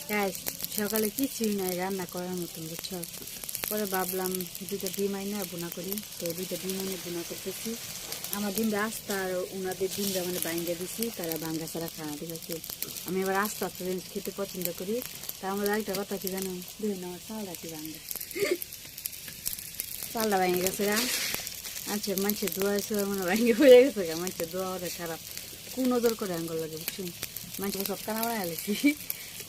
Guys সকালে কিছুই নাই রান্না করার মতন বুঝছো। পরে ভাবলাম দুইটা ডিম আইনে বোনা করি, তো দুইটা ডিম আইনে বোনা করতেছি। আমার ডিমটা আস্তা আর ওনাদের ডিমটা মানে বাইঙ্গা দিছি, তারা ভাঙ্গা ছাড়া খাওয়া দিয়েছে। আমি এবার আস্তে আস্তে খেতে পছন্দ করি। তা আমার একটা কথা কি জানো, দেখুন আমার চালটা কি ভাঙ্গা, চালটা ভেঙে গেছে গা। আচ্ছা মানুষের দোয়া এসে মানে ভেঙে পড়ে গেছে গা, মানুষের দোয়া ওটা খারাপ, কোন নজর করে আঙ্গুল লাগে বুঝছুন। মানুষকে সব কানা বানাই আলেছি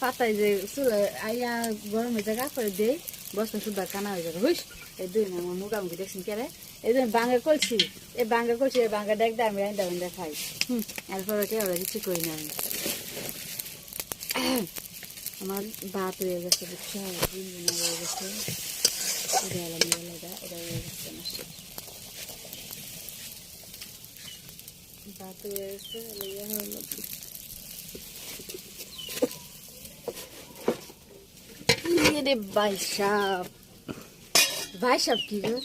পাতায় যে চুলে আইয়া গরমের জায়গা করে দেয়, বস্তা শুদ্ধ কানা হয়ে যাবে হুস। এই দুই আমার মুখামুখি দেখছেন কেরে, এই জন্য বাঙ্গা করছি, এই বাঙ্গা করছি, এই বাঙ্গা দেখতে আমি রান্দা বান্দা খাই। এরপরে কে ওরা কিছু করি না আমি। আমার ভাত হয়ে গেছে বুঝছো, ডিম বোনা হয়ে গেছে, এটা আলাদা এটা হয়ে গেছে আমার শেষ। ভাত হয়ে গেছে ইয়ে হলো রে ভাই সাপ, ভাই সাপ কি গো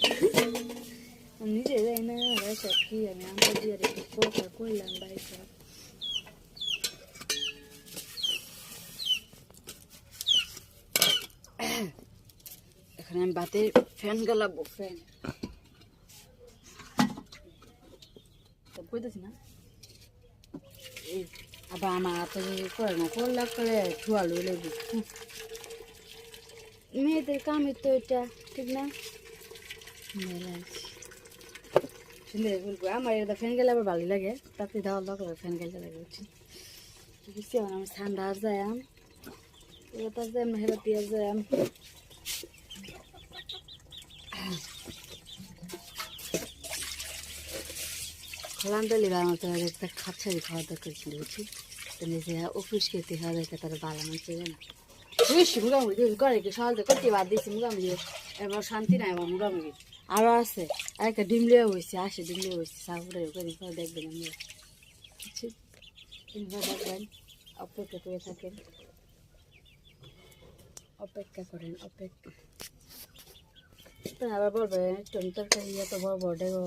আমি নিজে যাই না, ভাই সাপ কি আমি আমরা দিয়ে একটু পোকা করলাম ভাই সাপ। এখন আমি ভাতে ফ্যান গালাবো, ফ্যান বুঝতেছি না। আবার আমার হাতে করে না করলে করে ঠুয়ালু লেবু, মেয়েদের কামের তো এটা ঠিক না। সুন্দর বলবো আমার এটা ফ্যান গেলে আবার ভালো লাগে, তাতে দেওয়া দরকার ফ্যান গেলে লাগে বুঝছি। বুঝছি আমার ঠান্ডা আর যায় এবার যায় হেরা দিয়ে যায়। খোলান দিলে আমার তো একটা খাচ্ছারি খাওয়া দরকার ছিল বুঝছি, যে অফিস খেতে খাওয়া দরকার তারা ভালো মানছে না বেশি মুগামুগি করে কি সহজে করতে বাদ দিয়েছি মুগামুগি, এবার শান্তি নাই আমার মুগামুগি আরও আছে। আর একটা ডিম লিয়ে হয়েছে, আসে ডিম লিয়ে হয়েছে সাপুরে দেখবেন আমি বুঝছি। দেখবেন অপেক্ষা করে থাকেন, অপেক্ষা করেন অপেক্ষা। আবার বলবে একটু তরকারি এত বড় বড় দেখো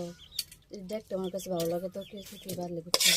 দেখতে আমার কাছে ভালো লাগে তো কিছু বাড়লে বুঝছি।